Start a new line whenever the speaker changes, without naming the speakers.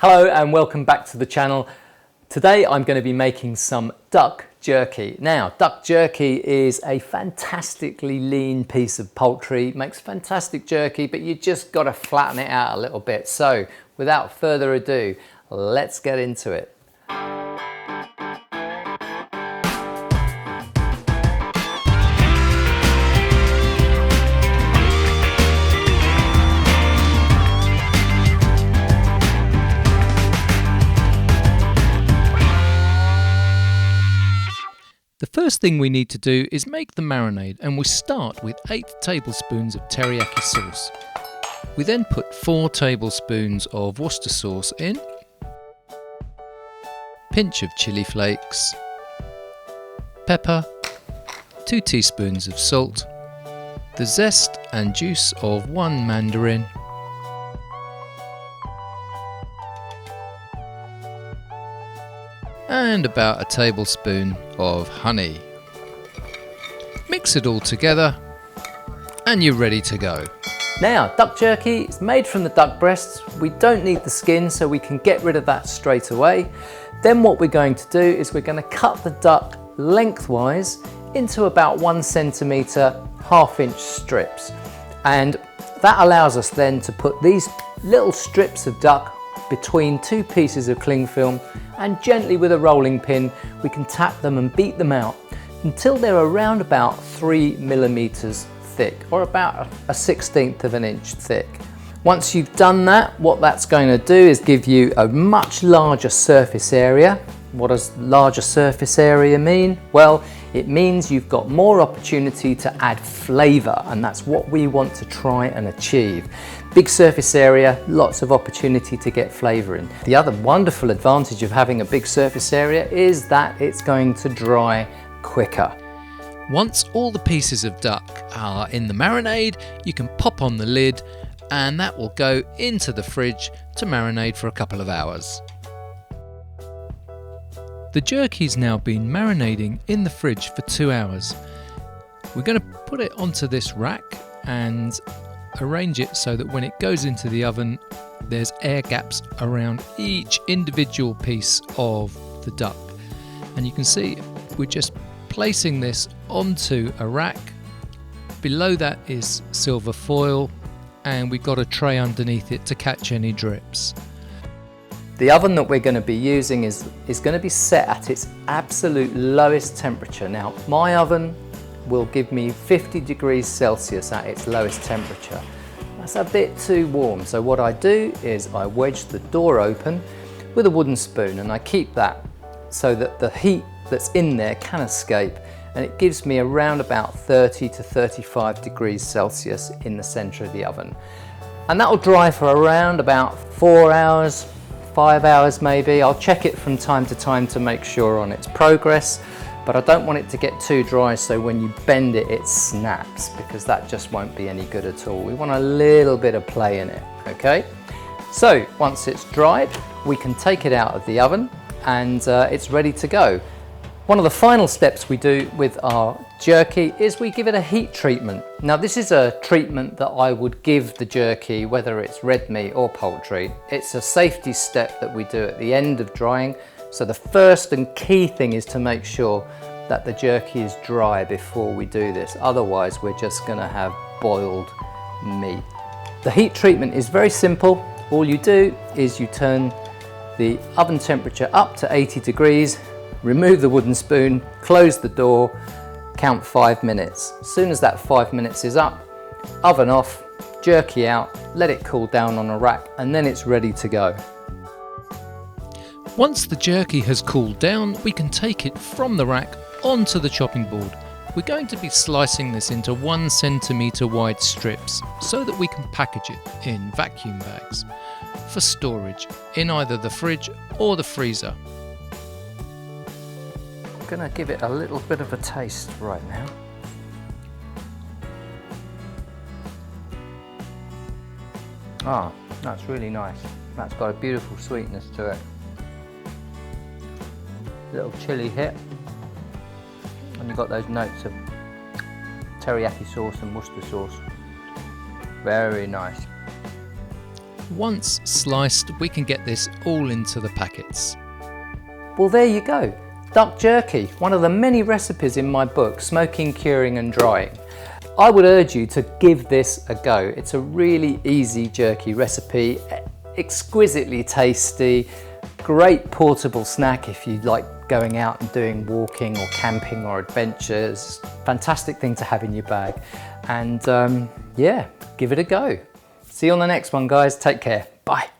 Hello and welcome back to the channel. Today I'm going to be making some duck jerky. Now, duck jerky is a fantastically lean piece of poultry, makes fantastic jerky, but you just got to flatten it out a little bit. So without further ado, let's get into it. The first thing we need to do is make the marinade, and we start with 8 tablespoons of teriyaki sauce. We then put 4 tablespoons of Worcestershire sauce in, pinch of chili flakes, pepper, 2 teaspoons of salt, the zest and juice of 1 mandarin, and about a tablespoon of honey. Mix it all together and you're ready to go. Now, duck jerky is made from the duck breasts. We don't need the skin, so we can get rid of that straight away. Then what we're going to do is we're going to cut the duck lengthwise into about 1 centimetre, 1/2 inch strips. And that allows us then to put these little strips of duck between 2 pieces of cling film, and gently with a rolling pin we can tap them and beat them out until they're around about 3 millimeters thick, or about a 1/16 of an inch thick. Once you've done that, what that's going to do is give you a much larger surface area. What does larger surface area mean? Well, it means you've got more opportunity to add flavour, and that's what we want to try and achieve. Big surface area, lots of opportunity to get flavour in. The other wonderful advantage of having a big surface area is that it's going to dry quicker. Once all the pieces of duck are in the marinade, you can pop on the lid and that will go into the fridge to marinate for a couple of hours. The jerky's now been marinating in the fridge for 2 hours. We're going to put it onto this rack and arrange it so that when it goes into the oven, there's air gaps around each individual piece of the duck. And you can see we're just placing this onto a rack. Below that is silver foil, and we've got a tray underneath it to catch any drips. The oven that we're going to be using is going to be set at its absolute lowest temperature. Now, my oven will give me 50 degrees Celsius at its lowest temperature. That's a bit too warm, so what I do is I wedge the door open with a wooden spoon, and I keep that so that the heat that's in there can escape, and it gives me around about 30 to 35 degrees Celsius in the centre of the oven. And that will dry for around about 4 hours, 5 hours maybe. I'll check it from time to time to make sure on its progress, but I don't want it to get too dry so when you bend it, it snaps, because that just won't be any good at all. We want a little bit of play in it, okay? So once it's dried, we can take it out of the oven and it's ready to go. One of the final steps we do with our jerky is we give it a heat treatment. Now, this is a treatment that I would give the jerky whether it's red meat or poultry. It's a safety step that we do at the end of drying. So the first and key thing is to make sure that the jerky is dry before we do this. Otherwise, we're just going to have boiled meat. The heat treatment is very simple. All you do is you turn the oven temperature up to 80 degrees, remove the wooden spoon, close the door, count 5 minutes. As soon as that 5 minutes is up, oven off, jerky out, let it cool down on a rack, and then it's ready to go. Once the jerky has cooled down, we can take it from the rack onto the chopping board. We're going to be slicing this into 1 centimetre wide strips so that we can package it in vacuum bags for storage in either the fridge or the freezer. I'm going to give it a little bit of a taste right now. Ah, that's really nice. That's got a beautiful sweetness to it. Little chili hit, and you've got those notes of teriyaki sauce and Worcestershire sauce. Very nice. Once sliced, we can get this all into the packets.
Well, there you go. Duck jerky, one of the many recipes in my book, Smoking, Curing and Drying. I would urge you to give this a go. It's a really easy jerky recipe, exquisitely tasty, great portable snack if you like going out and doing walking or camping or adventures. Fantastic thing to have in your bag. And yeah, give it a go. See you on the next one, guys. Take care. Bye.